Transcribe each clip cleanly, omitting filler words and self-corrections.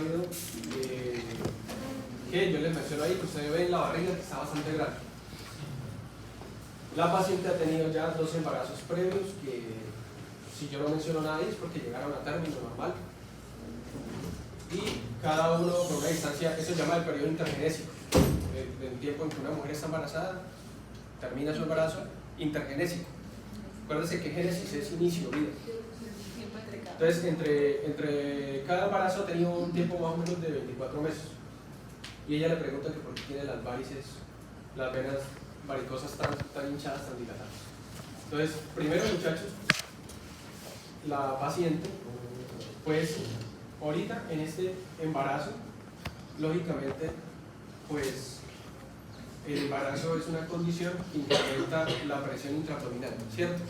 rápido que yo les menciono ahí, que ustedes ven la barriga que está bastante grande. La paciente ha tenido ya 2 embarazos previos que, si yo no menciono nada ahí, es porque llegaron a término normal. Y cada uno con una distancia, eso se llama el periodo intergenésico, del tiempo en que una mujer está embarazada, termina su embarazo, intergenésico. Acuérdense que génesis es inicio, vida. Entonces, entre cada embarazo ha tenido un tiempo más o menos de 24 meses. Y ella le pregunta que por qué tiene las varices, las venas varicosas tan hinchadas, tan dilatadas. Entonces, primero, muchachos, la paciente, pues, ahorita en este embarazo, lógicamente, pues, el embarazo es una condición que incrementa la presión intraabdominal, ¿cierto?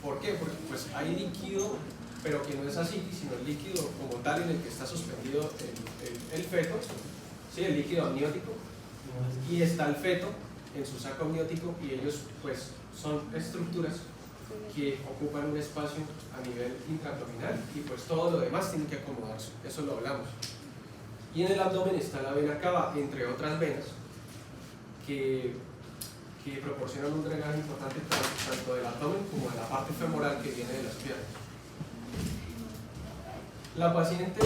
¿Por qué? Porque pues hay líquido, pero que no es así, sino el líquido como tal en el que está suspendido el feto, ¿sí? El líquido amniótico, y está el feto en su saco amniótico, y ellos pues son estructuras que ocupan un espacio a nivel intraabdominal, y pues todo lo demás tiene que acomodarse, eso lo hablamos. Y en el abdomen está la vena cava, entre otras venas, que proporcionan un drenaje importante tanto del abdomen como de la parte femoral que viene de las piernas. La paciente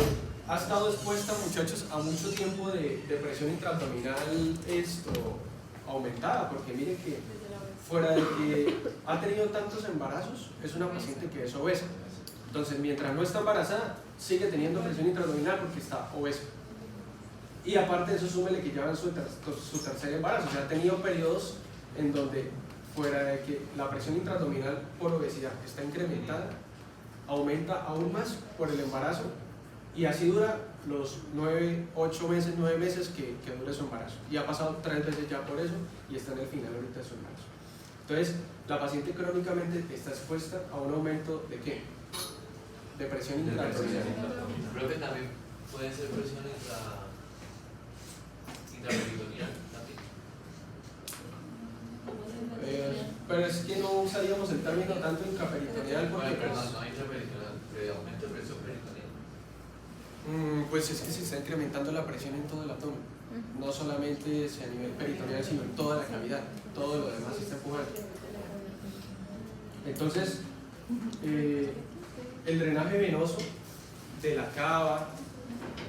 ha estado expuesta, muchachos, a mucho tiempo de presión intraabdominal aumentada, porque miren que fuera de que ha tenido tantos embarazos, es una paciente que es obesa. Entonces, mientras no está embarazada, sigue teniendo presión intraabdominal porque está obesa. Y aparte de eso, súmele que llevan su tercer embarazo. O sea, ha tenido periodos en donde, fuera de que la presión intraabdominal por obesidad está incrementada, aumenta aún más por el embarazo. Y así dura los 8 meses, 9 meses que dura su embarazo. Y ha pasado 3 veces ya por eso y está en el final ahorita de su embarazo. Entonces, la paciente crónicamente está expuesta a un aumento de ¿qué? De presión intraabdominal. Creo que también puede ser presión intraperitoneal. Pero es que no usaríamos el término tanto intraperitoneal porque Perdón, no intraperitoneal, pero aumento de presión peritoneal. pues es que se está incrementando la presión en todo el abdomen, no solamente a nivel peritoneal, sino en toda la cavidad, todo lo demás se está empujando. Entonces, el drenaje venoso de la cava,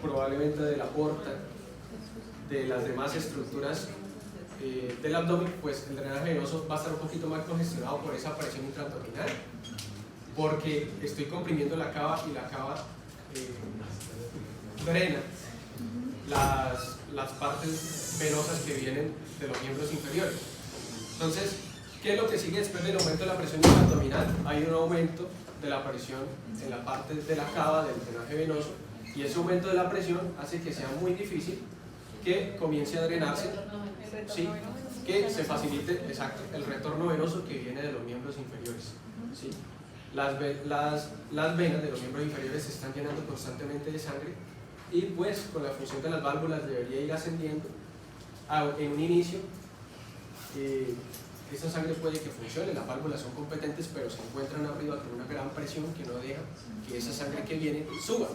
probablemente de la porta, de las demás estructuras del abdomen, pues el drenaje venoso va a estar un poquito más congestionado por esa presión intraabdominal, porque estoy comprimiendo la cava y la cava drena las partes venosas que vienen de los miembros inferiores. Entonces, ¿qué es lo que sigue después del aumento de la presión intraabdominal? Hay un aumento de la presión en la parte de la cava del drenaje venoso, y ese aumento de la presión hace que sea muy difícil que comience a drenarse, ¿sí? Que se facilite, exacto, el retorno venoso que viene de los miembros inferiores, ¿sí? Las venas de los miembros inferiores se están llenando constantemente de sangre, y pues con la función de las válvulas debería ir ascendiendo en un inicio. Esa sangre puede que funcione, las válvulas son competentes, pero se encuentran arriba con una gran presión que no deja que esa sangre que viene suba.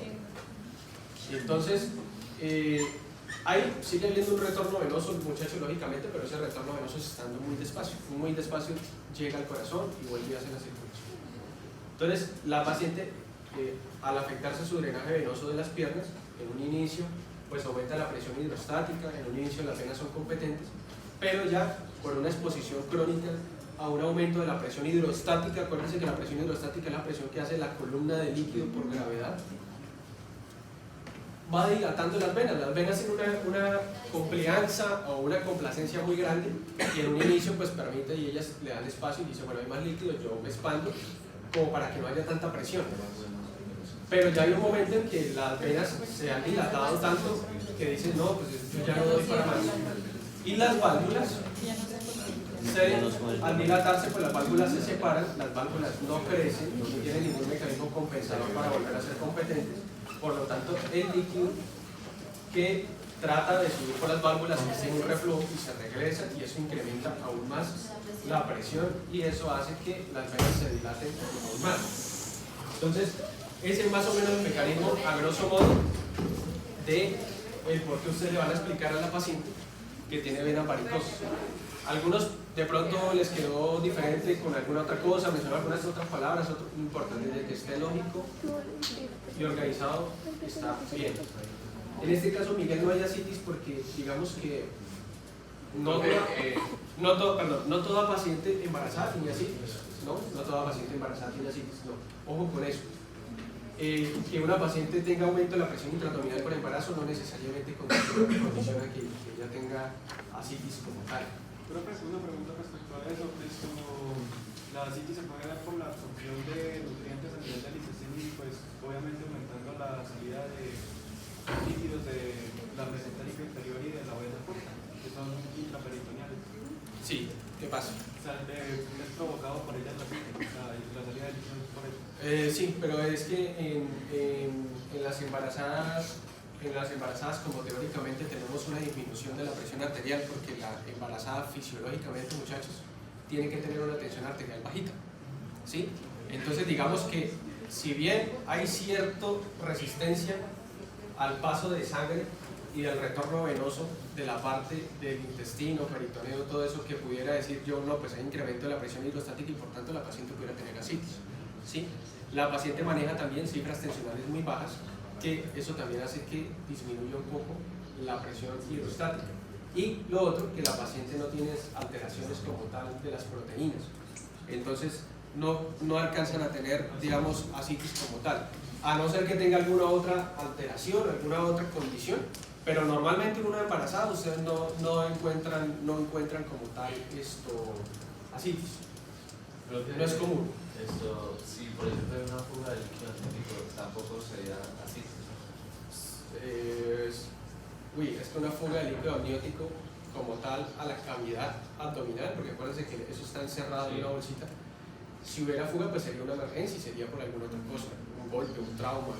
Entonces, ahí sigue habiendo un retorno venoso, muchachos, lógicamente, pero ese retorno venoso está estando muy despacio llega al corazón y vuelve a hacer la circulación. Entonces, la paciente, al afectarse su drenaje venoso de las piernas, en un inicio, pues aumenta la presión hidrostática, en un inicio las venas son competentes, pero ya por una exposición crónica a un aumento de la presión hidrostática, acuérdense que la presión hidrostática es la presión que hace la columna de líquido por gravedad, va dilatando las venas tienen una complianza o una complacencia muy grande, y en un inicio pues permite, y ellas le dan espacio y dicen, bueno, hay más líquido, yo me expando como para que no haya tanta presión. Pero ya hay un momento en que las venas se han dilatado tanto que dicen, no, pues yo ya no doy para más. Y las válvulas, al dilatarse, pues las válvulas se separan, las válvulas no crecen, no tienen ningún mecanismo compensador para volver a ser competentes. Por lo tanto, el líquido que trata de subir por las válvulas hace un reflujo y se regresa, y eso incrementa aún más la presión, y eso hace que las venas se dilaten aún más. Entonces, ese es más o menos el mecanismo a grosso modo de el por qué ustedes le van a explicar a la paciente que tiene venas varicosas. Algunos de pronto les quedó diferente con alguna otra cosa, mencionar algunas otras palabras, otro importante, desde que esté lógico y organizado está bien. En este caso Miguel no hay ascitis porque digamos que no toda paciente embarazada tiene ascitis, no toda paciente embarazada tiene ascitis, no, ojo con eso. Que una paciente tenga aumento de la presión intraabdominal por embarazo no necesariamente condiciona que ella tenga ascitis como tal. Profe, una pregunta respecto a eso. La ascitis se puede dar por la absorción de nutrientes a nivel del intestino y pues obviamente aumentando la salida de líquidos de la meseta inferior y de la vena porta, que son intraperitoneales. Sí, ¿qué pasa? O sea, es provocado por ellas la ascitis, o sea, la salida de líquidos es por eso. Sí, pero es que en las embarazadas como teóricamente tenemos una disminución de la presión arterial porque la embarazada fisiológicamente, muchachos, tiene que tener una tensión arterial bajita, ¿sí? Entonces digamos que si bien hay cierta resistencia al paso de sangre y del retorno venoso de la parte del intestino, peritoneo, todo eso que pudiera decir yo, no, pues hay incremento de la presión hidrostática y por tanto la paciente pudiera tener ascitis, ¿sí? La paciente maneja también cifras tensionales muy bajas, que eso también hace que disminuya un poco la presión hidrostática. Y lo otro, que la paciente no tiene alteraciones como tal de las proteínas. Entonces, no alcanzan a tener, digamos, ascitis como tal. A no ser que tenga alguna otra alteración, alguna otra condición, pero normalmente en una embarazada ustedes no encuentran como tal ascitis. No es común. Si por ejemplo hay una fuga de líquido amniótico, tampoco sería así. Es que una fuga de líquido amniótico como tal a la cavidad abdominal, porque acuérdense que eso está encerrado en una bolsita. Si hubiera fuga, pues sería una emergencia y sería por alguna otra cosa, un golpe, un trauma.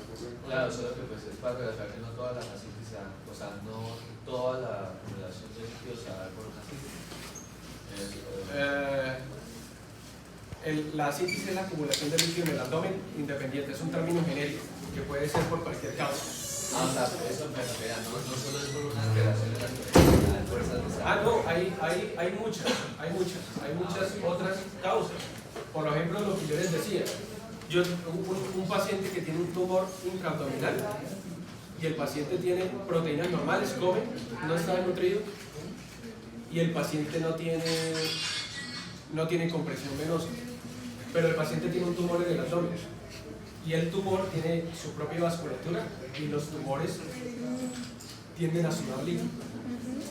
Claro, solo que pues es para aclarar que no todas las ascitis se dan, o sea, no toda la acumulación de líquidos se da por una ascitis. La ascitis es la acumulación de líquido en el abdomen independiente, es un término genérico que puede ser por cualquier causa. O sea, eso me refiero, no solo es por una alteración de las fuerzas de sangre. No, hay muchas otras causas. Por ejemplo, lo que yo les decía, un paciente que tiene un tumor intraabdominal y el paciente tiene proteínas normales, come, no está nutrido y el paciente no tiene compresión venosa, pero el paciente tiene un tumor en el abdomen y el tumor tiene su propia vasculatura y los tumores tienden a sudar líquido.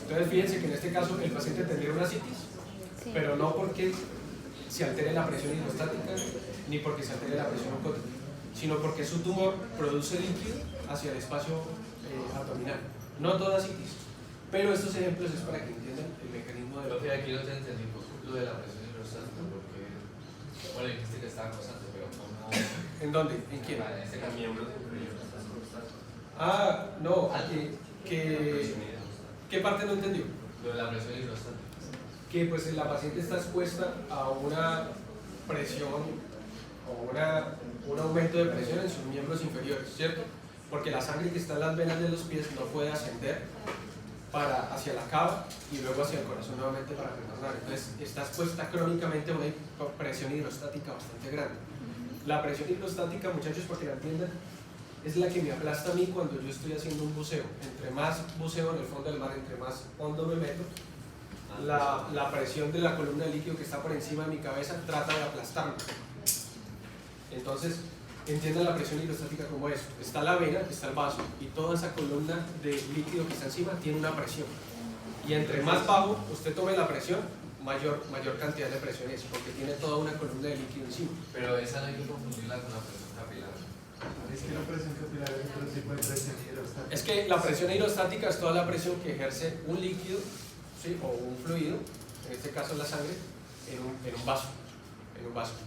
Entonces fíjense que en este caso el paciente tendría una ascitis, pero no porque se altere la presión hidrostática ni porque se altere la presión oncótica, sino porque su tumor produce líquido hacia el espacio abdominal. No toda ascitis, pero estos ejemplos es para que entiendan el mecanismo de... Lo que aquí no te entendí un poco lo de la presión hidrostática, porque, bueno, dijiste que estaba constante, pero ¿cómo? ¿En dónde? ¿En quién? En este miembro superior. No, ¿qué parte no entendió? Lo de la presión hidrostática. Que pues la paciente está expuesta a una presión o un aumento de presión en sus miembros inferiores, ¿cierto? Porque la sangre que está en las venas de los pies no puede ascender hacia la cava y luego hacia el corazón nuevamente para retornar. Entonces está expuesta crónicamente a una presión hidrostática bastante grande. La presión hidrostática, muchachos, para que la entiendan, es la que me aplasta a mí cuando yo estoy haciendo un buceo. Entre más buceo en el fondo del mar, entre más hondo me meto, la presión de la columna de líquido que está por encima de mi cabeza trata de aplastarme. Entonces, entiendan la presión hidrostática como es. Está la vena, está el vaso, y toda esa columna de líquido que está encima tiene una presión. Y entre más bajo usted tome la presión, mayor cantidad de presión es, porque tiene toda una columna de líquido encima. Pero esa no hay que confundirla con la presión capilar. Es que la presión capilar es otro tipo de presión hidrostática. Es que la presión hidrostática es toda la presión que ejerce un líquido, ¿sí? O un fluido, en este caso la sangre, en un vaso.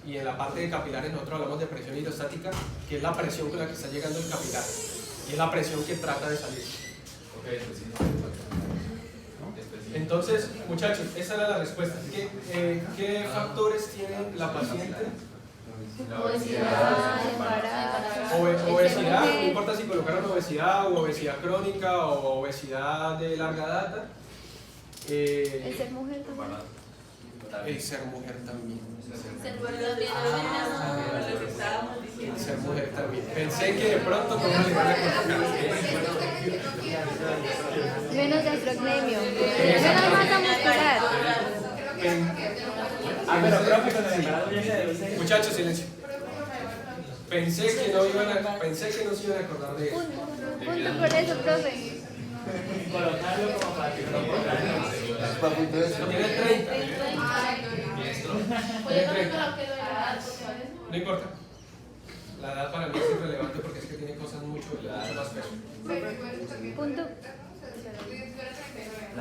Y en la parte de capilares nosotros hablamos de presión hidrostática, que es la presión con la que está llegando el capilar, y es la presión que trata de salir. Entonces, muchachos, esa era la respuesta. ¿Qué factores tiene la paciente Obesidad, embarazo. Obesidad, no importa si colocaron obesidad o obesidad crónica o obesidad de larga data. El ser mujer también. El ser mujer también. Ser mujer también. Pensé que de pronto por una iban a colocar. Menos gastrocnemio. Menos masa muscular. Pero profe, con el embarazo ya se deduce. Muchachos, silencio. Pensé que no se iban a acordar de eso. Punto por eso, profe. Colocarlo como para que no Tiene 30. No importa. La edad para mí es irrelevante porque es que tiene cosas mucho más peso. Punto.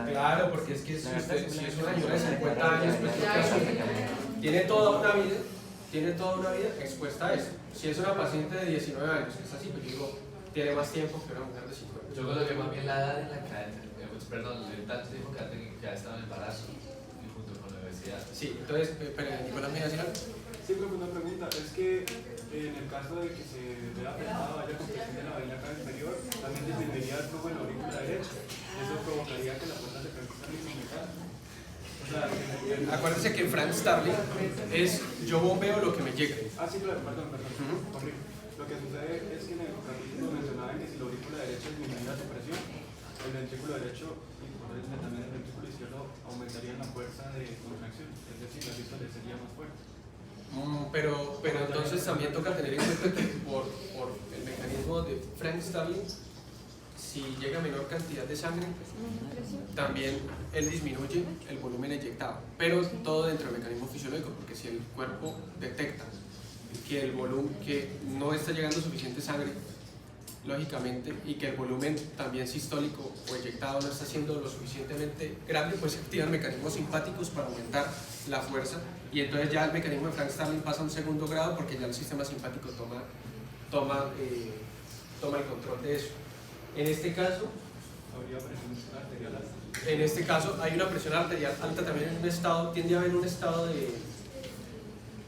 Claro, porque es que si es una señora de 50 años, pues ¿qué asume? Tiene toda una vida expuesta a eso. Si es una paciente de 19 años, que es así, pues yo digo, tiene más tiempo que una mujer de 50. Yo coloqué más bien la edad en la que perdón, el tanto tiempo que ha estado en embarazo y junto con la obesidad. Sí, entonces, pero Nicolás me decía algo. Sí, pero una pregunta, es que en el caso de que se vea afectado haya compresión de la vaina acá inferior, también disminuiría el flujo en la aurícula derecha. Eso provocaría que la puerta se permita incomunicar. O sea, Acuérdense que Frank Starling es yo bombeo lo que me llega. sí, claro, perdón, corrijo. Lo que sucede es que en el capítulo mencionaban que si la aurícula derecha disminuía su presión, el ventrículo derecho y por ende también el ventrículo izquierdo aumentarían la fuerza de contracción, es decir, la vista sería más fuerte. Pero entonces también toca tener en cuenta que por el mecanismo de Frank Starling, si llega menor cantidad de sangre, también él disminuye el volumen eyectado, pero todo dentro del mecanismo fisiológico, porque si el cuerpo detecta que el volumen, que no está llegando suficiente sangre, lógicamente, y que el volumen también sistólico o eyectado no está siendo lo suficientemente grande, pues se activan mecanismos simpáticos para aumentar la fuerza, y entonces ya el mecanismo de Frank Starling pasa a un segundo grado porque ya el sistema simpático toma el control de eso. En este caso, Habría presión arterial alta. En este caso hay una presión arterial alta también en un estado, tiende a haber un estado de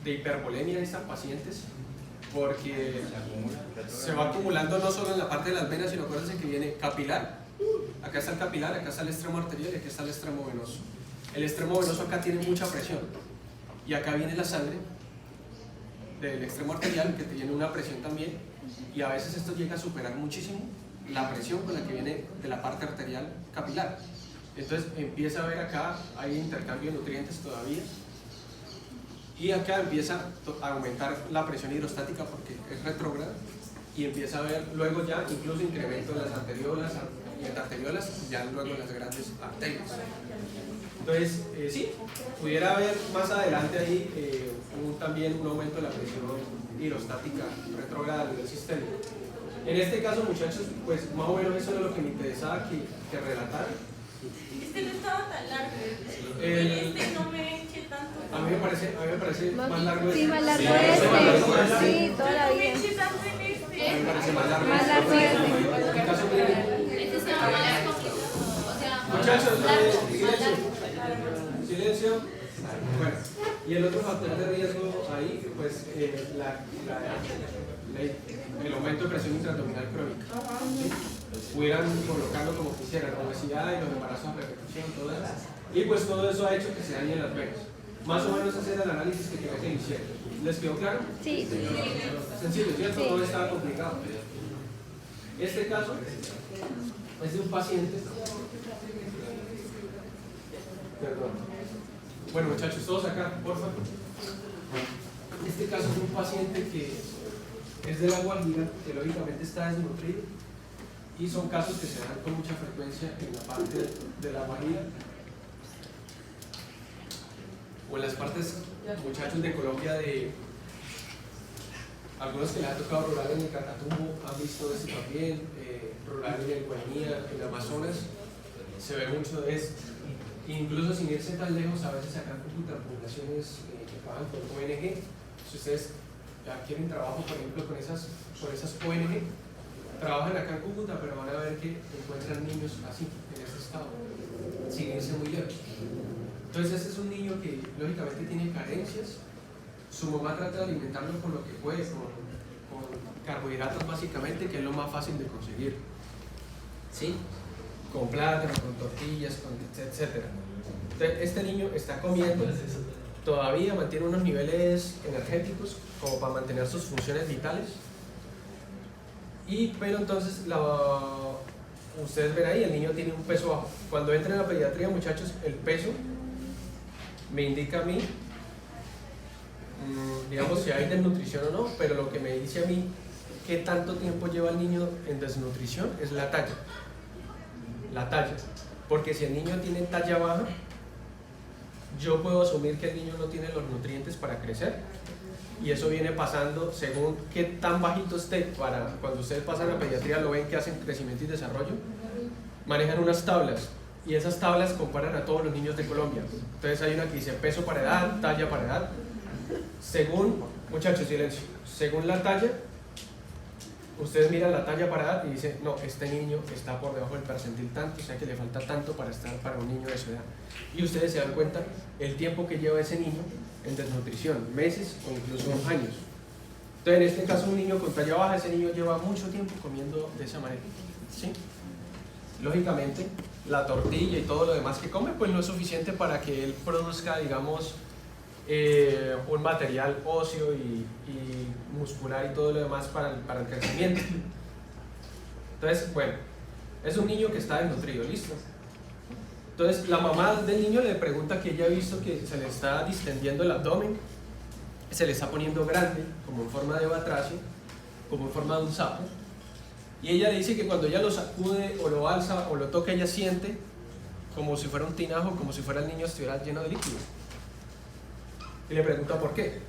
hipervolemia en estas pacientes, porque se va acumulando no solo en la parte de las venas, sino acuérdense que viene capilar. Acá está el capilar, acá está el extremo arterial y aquí está el extremo venoso. El extremo venoso acá tiene mucha presión y acá viene la sangre del extremo arterial que tiene una presión también, y a veces esto llega a superar muchísimo la presión con la que viene de la parte arterial capilar. Entonces empieza a ver acá, hay intercambio de nutrientes todavía, y acá empieza a aumentar la presión hidrostática porque es retrógrada, y empieza a haber luego ya incluso incremento en las arteriolas y metarteriolas, ya luego en las grandes arterias. Entonces, sí, pudiera haber más adelante ahí también un aumento de la presión hidrostática retrógrada a nivel sistémico. En este caso, muchachos, pues más o menos eso era lo que me interesaba que relatar. Este no estaba tan largo. Este no me eché tanto. A mí me parece más largo. Sí, más largo Sí, toda la No me vida. eché tanto en este. A mí me parece más largo. Más largo En el caso Este se va más complicado. O sea, muchachos, largo, silencio. Silencio. Bueno, y el otro factor de riesgo ahí, pues el aumento de presión intraabdominal crónica. ¿Sí? Pudieran colocarlo como quisieran, obesidad y los embarazos a repetición, todo eso. Y pues todo eso ha hecho que se dañen las venas. Más o menos ese era el análisis que quería que hicieran. ¿Les quedó claro? Sí. Sencillo, ¿cierto? Sí. No estaba complicado. Este caso es de un paciente. Perdón. Bueno, muchachos, todos acá, por favor. Este caso es de un paciente que es de la Guajira, que lógicamente está desnutrido, y son casos que se dan con mucha frecuencia en la parte de la Guajira o en las partes, muchachos de Colombia, de algunos que les ha tocado rural en el Catatumbo han visto esto también, rural en el Guainía, en Amazonas, se ve mucho de esto. Incluso sin irse tan lejos, a veces acá en Cúcuta, poblaciones que trabajan con ONG, si ustedes quieren trabajo, por ejemplo, con esas ONG, trabajan acá en Cúcuta, pero van a ver que encuentran niños así, en este estado, sin irse muy lejos. Entonces este es un niño que lógicamente tiene carencias su mamá trata de alimentarlo con lo que puede, con carbohidratos básicamente, que es lo más fácil de conseguir, ¿sí? Con plátano, con tortillas, con etcétera. Entonces, este niño está comiendo, todavía mantiene unos niveles energéticos como para mantener sus funciones vitales, pero entonces ustedes ven ahí, el niño tiene un peso bajo. Cuando entra en la pediatría, muchachos, el peso me indica a mí, digamos, si hay desnutrición o no, pero lo que me dice a mí qué tanto tiempo lleva el niño en desnutrición es la talla. La talla. Porque si el niño tiene talla baja, yo puedo asumir que el niño no tiene los nutrientes para crecer, y eso viene pasando según qué tan bajito esté. Para cuando ustedes pasan a pediatría, lo ven que hacen crecimiento y desarrollo, manejan unas tablas, y esas tablas comparan a todos los niños de Colombia. Entonces hay una que dice peso para edad, talla para edad, según, muchachos, silencio, según la talla. Ustedes miran la talla para edad y dicen, no, este niño está por debajo del percentil tanto, o sea que le falta tanto para estar para un niño de su edad. Y ustedes se dan cuenta el tiempo que lleva ese niño en desnutrición, meses o incluso años. Entonces, en este caso, un niño con talla baja, ese niño lleva mucho tiempo comiendo de esa manera, ¿sí? Lógicamente, la tortilla y todo lo demás que come, pues no es suficiente para que él produzca, digamos, un material óseo y muscular y todo lo demás para el crecimiento. Entonces, bueno, es un niño que está desnutrido, ¿listo? Entonces la mamá del niño le pregunta que ella ha visto que se le está distendiendo el abdomen, se le está poniendo grande, como en forma de batracio, como en forma de un sapo, y ella le dice que cuando ella lo sacude o lo alza o lo toca, ella siente como si fuera un tinajo, como si fuera el niño estuviera lleno de líquido. Y le pregunta por qué.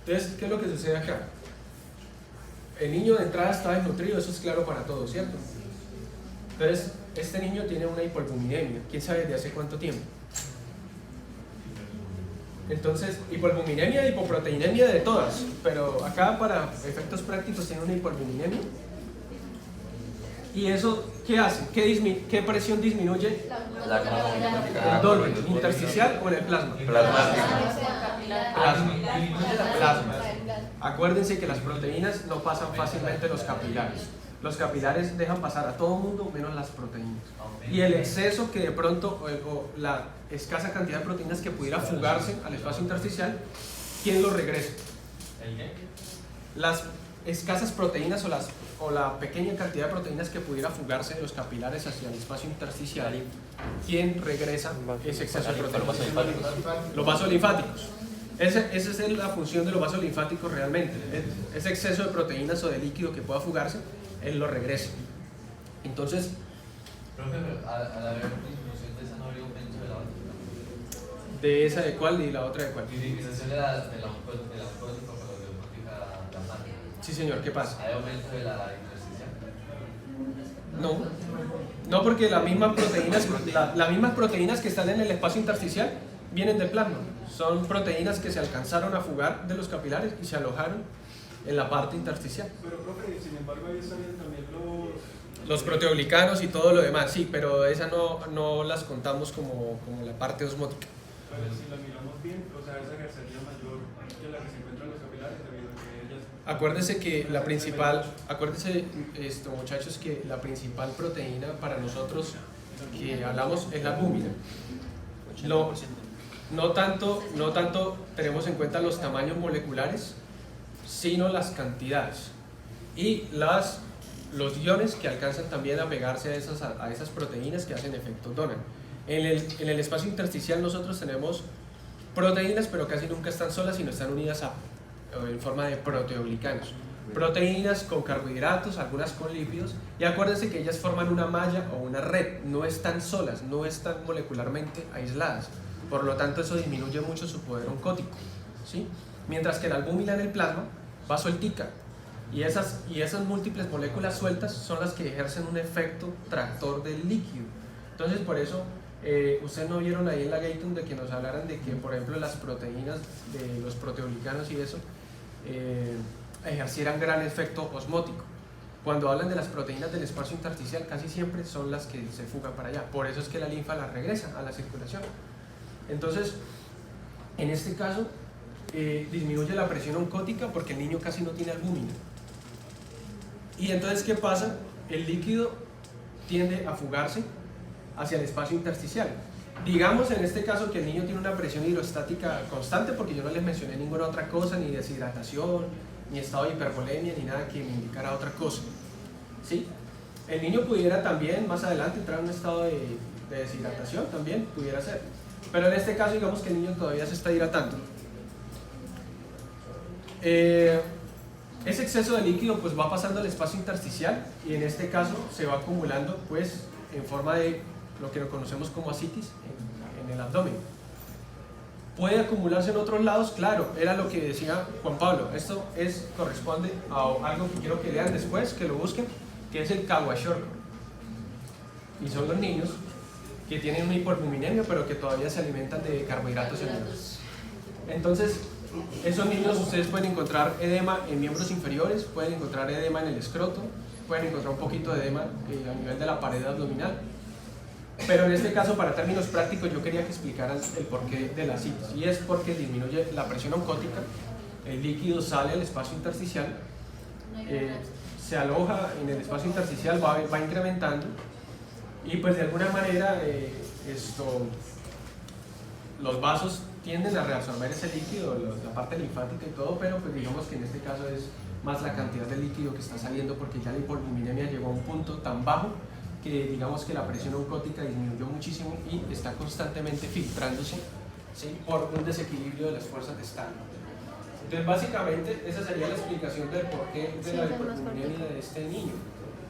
Entonces, ¿qué es lo que sucede acá? El niño de entrada está desnutrido, eso es claro para todos, ¿cierto? Entonces, este niño tiene una hipoalbuminemia, ¿quién sabe desde hace cuánto tiempo? Entonces, hipoalbuminemia y hipoproteinemia de todas, pero acá para efectos prácticos tiene una hipoalbuminemia. ¿Y eso qué hace? ¿Qué presión disminuye? ¿El dolor intersticial o en el plasma? Plasma. Acuérdense que las proteínas no pasan fácilmente los capilares. Los capilares dejan pasar a todo mundo menos las proteínas. Y el exceso que de pronto, o la escasa cantidad de proteínas que pudiera fugarse al espacio intersticial, ¿quién lo regresa? Las escasas proteínas o la pequeña cantidad de proteínas que pudiera fugarse de los capilares hacia el espacio intersticial, ¿quién regresa ese exceso de proteínas? Los vasos linfáticos. Esa es la función de los vasos linfáticos realmente. Ese exceso de proteínas o de líquido que pueda fugarse, él lo regresa. Entonces, profe, al haber disminución de esa no habría aumento de la otra. ¿de esa de cuál y la otra de cuál? Disminución de la oncótica. Sí, señor, ¿qué pasa? ¿Hay aumento de la intersticial? No, porque las mismas proteínas que están en el espacio intersticial vienen del plasma. Son proteínas que se alcanzaron a fugar de los capilares y se alojaron en la parte intersticial. Pero, profe, sin embargo, ahí estarían también los proteoglicanos y todo lo demás, sí, pero esas no las contamos como la parte osmótica. Pero si la miramos bien, o sea, esa ejercería mayor que la que se encuentra en los capilares, debido a que ellas... Acuérdense esto, muchachos, que la principal proteína para nosotros que hablamos es la albúmina. No tanto tenemos en cuenta los tamaños moleculares, sino las cantidades y los iones que alcanzan también a pegarse a esas proteínas que hacen efecto Donan. En el espacio intersticial nosotros tenemos proteínas, pero casi nunca están solas, sino están unidas en forma de proteoglicanos. Proteínas con carbohidratos, algunas con lípidos, y acuérdense que ellas forman una malla o una red, no están solas, no están molecularmente aisladas. Por lo tanto, eso disminuye mucho su poder oncótico, ¿sí? Mientras que la albúmina en el plasma va sueltica, y esas múltiples moléculas sueltas son las que ejercen un efecto tractor del líquido. Entonces, por eso, ustedes no vieron ahí en la Gatum de que nos hablaran de que, por ejemplo, las proteínas de los proteoglicanos y eso ejercieran gran efecto osmótico. Cuando hablan de las proteínas del espacio intersticial, casi siempre son las que se fugan para allá. Por eso es que la linfa las regresa a la circulación. Entonces, en este caso, disminuye la presión oncótica porque el niño casi no tiene albúmina. Y entonces, ¿qué pasa? El líquido tiende a fugarse hacia el espacio intersticial. Digamos en este caso que el niño tiene una presión hidrostática constante, porque yo no les mencioné ninguna otra cosa, ni deshidratación, ni estado de hipervolemia, ni nada que me indicara otra cosa, ¿sí? El niño pudiera también más adelante entrar en un estado de deshidratación, también pudiera ser, pero en este caso digamos que el niño todavía se está hidratando. Ese exceso de líquido pues va pasando al espacio intersticial y en este caso se va acumulando pues en forma de lo que conocemos como ascitis en el abdomen. Puede acumularse en otros lados, claro, era lo que decía Juan Pablo. Esto corresponde a algo que quiero que lean después, que lo busquen, que es el kwashiorkor. Y son los niños que tienen una hipoalbuminemia, pero que todavía se alimentan de carbohidratos enteros. Entonces, esos niños ustedes pueden encontrar edema en miembros inferiores, pueden encontrar edema en el escroto, pueden encontrar un poquito de edema a nivel de la pared abdominal. Pero en este caso, para términos prácticos, yo quería que explicaran el porqué de la ascitis. Y es porque disminuye la presión oncótica, el líquido sale al espacio intersticial, se aloja en el espacio intersticial, va incrementando, y pues de alguna manera los vasos tienden a reabsorber ese líquido, la parte linfática y todo, pero pues digamos que en este caso es más la cantidad de líquido que está saliendo, porque ya la hipoalbuminemia llegó a un punto tan bajo que digamos que la presión oncótica disminuyó muchísimo y está constantemente filtrándose, ¿sí?, por un desequilibrio de las fuerzas de Stalin. Entonces básicamente esa sería la explicación del porqué de la hipoalbuminemia de este niño.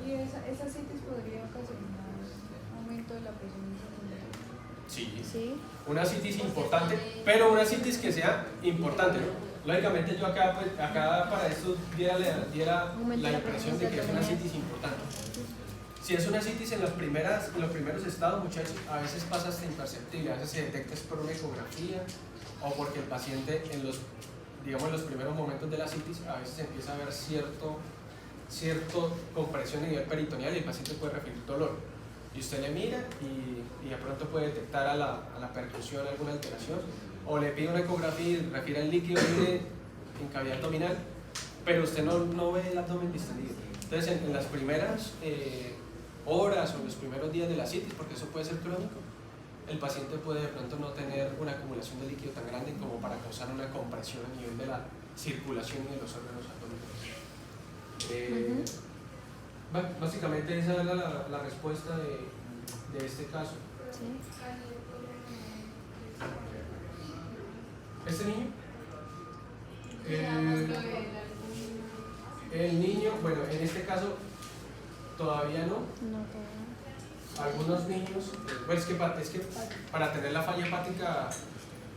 ¿Y esa citis podría ocasionar aumento de la presión intracraniana? Sí, una citis importante, pero una citis que sea importante, ¿no? Lógicamente yo acá para esto diera la impresión de que es una citis importante. Si es una citis en los primeros estados, muchas a veces pasa hasta imperceptible, a veces se detecta por una ecografía o porque el paciente en los primeros momentos de la citis a veces empieza a haber cierto compresión a nivel peritoneal y el paciente puede referir dolor. Y usted le mira y de pronto puede detectar a la percusión alguna alteración, o le pide una ecografía y refiere el líquido en cavidad abdominal, pero usted no ve el abdomen distendido. Entonces en las primeras horas o los primeros días de la citis, porque eso puede ser crónico, el paciente puede de pronto no tener una acumulación de líquido tan grande como para causar una compresión a nivel de la circulación y de los órganos abdominales. Bueno, básicamente esa es la respuesta de este caso. Sí. ¿Este niño? El niño, bueno, en este caso todavía no. No, todavía. Algunos niños, bueno, es que para tener la falla hepática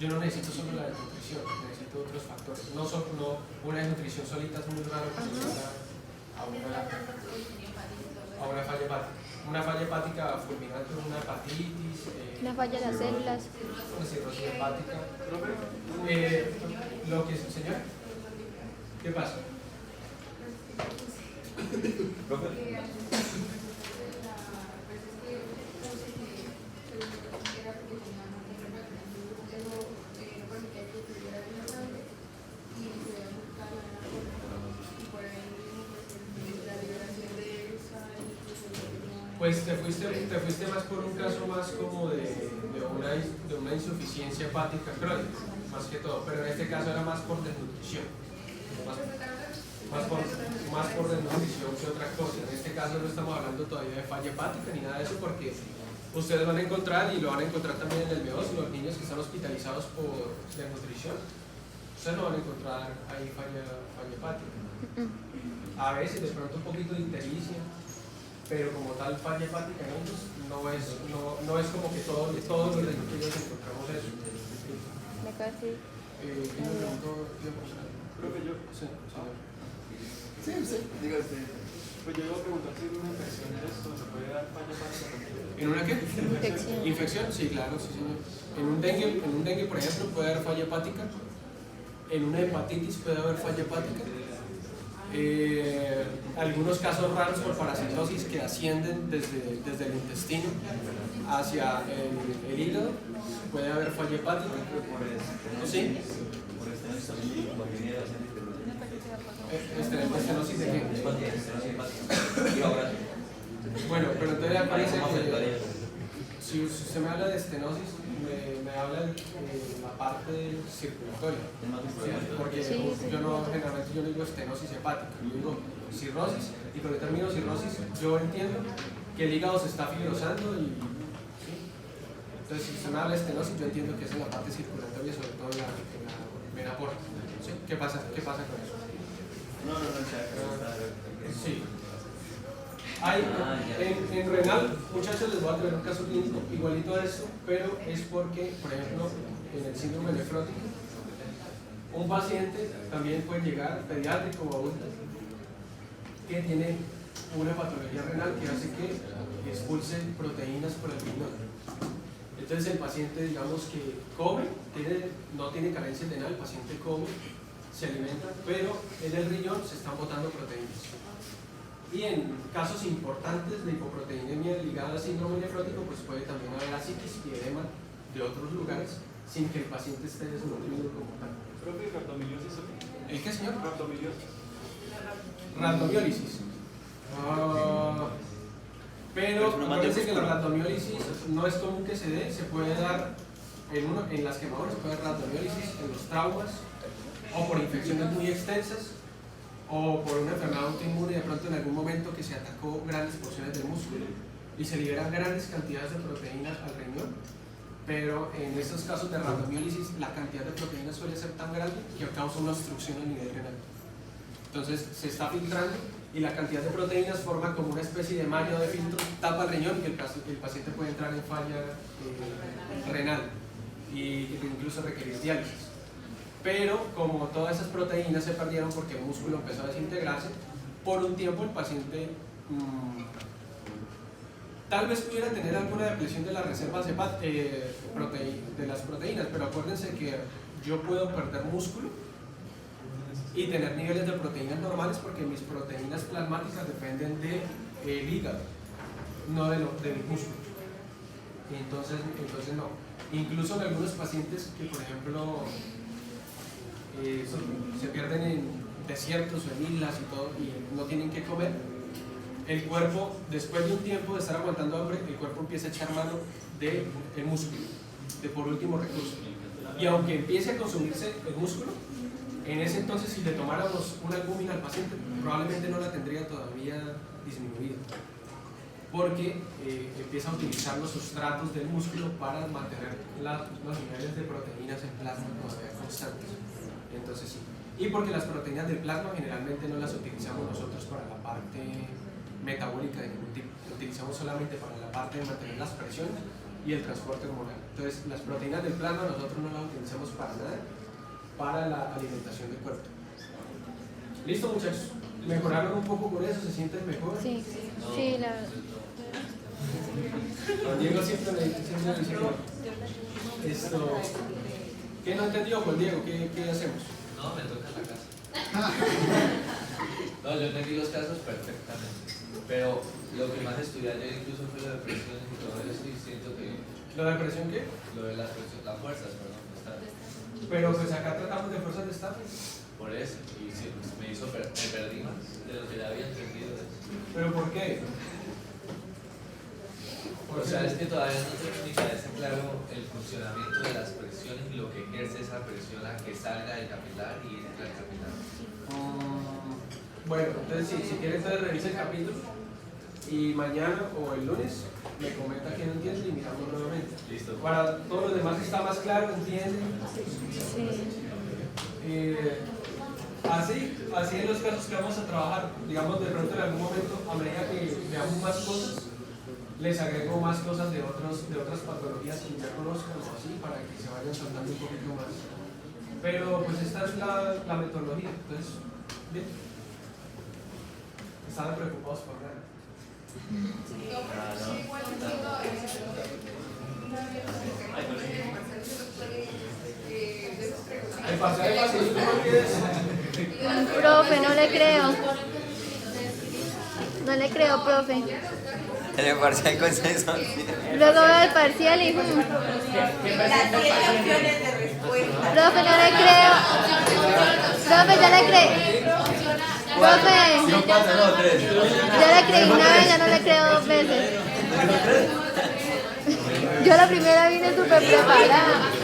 yo no necesito solo la desnutrición, necesito otros factores. No, una desnutrición solita es muy raro que se suele a una falla hepática. Una falla hepática fulminante, una hepatitis, Una falla de las células. una cirrosis hepática. Señor, ¿qué pasa? Pues te fuiste más por un caso más como de una insuficiencia hepática crónica, más que todo, pero en este caso era más por desnutrición, más por desnutrición que otra cosa. En este caso no estamos hablando todavía de falla hepática ni nada de eso, porque ustedes van a encontrar, y lo van a encontrar también en el B2, los niños que están hospitalizados por desnutrición, ustedes no van a encontrar ahí falla hepática. A veces de pronto un poquito de ictericia, pero como tal falla hepática en ellos no es como que todos los desnutridos encontramos eso. Acá sí. ¿Quién me preguntó? Profe, yo. Sí, señor. Sí, diga usted. Pues yo iba a preguntar si en una infección de esto se puede dar falla hepática también. ¿En una qué? Infección. ¿Infección? Sí, claro, sí, señor. En un dengue, por ejemplo, puede haber falla hepática. En una hepatitis puede haber falla hepática. Algunos casos raros por parasitosis que ascienden desde el intestino hacia el hígado, puede haber falla hepática. ¿Sí? Estenosis de qué? Bueno, pero entonces aparece que si usted me habla de estenosis, me habla de la parte circulatoria. ¿Sí? Porque yo no, generalmente yo no digo estenosis hepática, yo digo cirrosis, y cuando termino cirrosis, yo entiendo que el hígado se está fibrosando y ¿sí? Entonces si usted me habla de estenosis, yo entiendo que es en la parte circulatoria, sobre todo en la vena porta. ¿Sí? ¿Qué pasa con eso? Sí. Hay, en renal, muchachos, les voy a traer un caso clínico igualito a esto, pero es porque, por ejemplo, en el síndrome nefrótico, un paciente también puede llegar, pediátrico o adulto, que tiene una patología renal que hace que expulse proteínas por el riñón. Entonces el paciente, digamos que come, no tiene carencia renal, el paciente come, se alimenta, pero en el riñón se están botando proteínas. Y en casos importantes de hipoproteinemia ligada al síndrome nefrótico, pues puede también haber asitis y edema de otros lugares sin que el paciente esté desnutrido como tal. ¿Profe, rhabdomiolisis? ¿El qué, señor? Rhabdomiolisis. Rhabdomiolisis. Pero acuérdense que la rhabdomiolisis no es común que se dé, se puede dar en las quemaduras, se puede dar rhabdomiolisis en los traumas o por infecciones muy extensas o por una enfermedad autoinmune de pronto en algún momento que se atacó grandes porciones del músculo y se liberan grandes cantidades de proteínas al riñón, pero en estos casos de rhabdomiolisis la cantidad de proteínas suele ser tan grande que causa una obstrucción a nivel renal. Entonces se está filtrando y la cantidad de proteínas forma como una especie de malla de filtro, tapa el riñón y el paciente puede entrar en falla renal y incluso requerir diálisis. Pero como todas esas proteínas se perdieron porque el músculo empezó a desintegrarse, por un tiempo el paciente tal vez pudiera tener alguna depresión de las reservas de las proteínas, pero acuérdense que yo puedo perder músculo y tener niveles de proteínas normales porque mis proteínas plasmáticas dependen del hígado, no de mi músculo. Entonces no. Incluso en algunos pacientes que, por ejemplo, se pierden en desiertos o en islas y todo y no tienen que comer, el cuerpo, después de un tiempo de estar aguantando hambre, el cuerpo empieza a echar mano del músculo, de por último recurso. Y aunque empiece a consumirse el músculo, en ese entonces si le tomáramos una albúmina al paciente, probablemente no la tendría todavía disminuida, porque empieza a utilizar los sustratos del músculo para mantener los niveles de proteínas en plasma todavía constantes. Entonces sí. Y porque las proteínas del plasma generalmente no las utilizamos nosotros para la parte metabólica de ningún tipo, lo utilizamos solamente para la parte de mantener las presiones y el transporte hormonal. Entonces las proteínas del plasma nosotros no las utilizamos para nada, para la alimentación del cuerpo. ¿Listo, muchachos? ¿Mejoraron un poco con eso? ¿Se sienten mejor? Sí, sí, la verdad. Don Diego siempre me dice esto. ¿Qué no entendió, Juan Diego? ¿Qué hacemos? No, me toca en la casa. No, yo entendí los casos perfectamente. Pero lo que más estudié ayer incluso fue la depresión y todo eso, y siento que... ¿La depresión qué? Lo de las fuerzas, perdón, pero pues acá tratamos de fuerzas de estado. por eso, y sí, pues, me perdí más de lo que ya había entendido. ¿Pero por qué? O sea, es que todavía no tengo ni parece claro el funcionamiento de las presiones y lo que ejerce esa presión a que salga del capilar y entre al capilar. Bueno, entonces si quieres entonces revisa el capítulo y mañana o el lunes me comenta quién entiende y miramos nuevamente. Listo. Para todos los demás está más claro, entienden. Así en los casos que vamos a trabajar, digamos de pronto en algún momento, a medida que veamos más cosas, les agrego más cosas de otras patologías que ya conozcan o así, para que se vayan soltando un poquito más. Pero pues esta es la metodología, entonces, bien. Estaban preocupados por nada. El parcial es fácil, ¿cómo quieres? Profe, no le creo. No le creo, profe. En el parcial consenso. Luego veo el parcial y... Las 10 opciones de respuesta. Profe, no le creo. Profe, yo le creí. Profe, No pasa, no, 3. yo le creí una vez, ya no le creo 2 veces. Yo la primera vine súper preparada.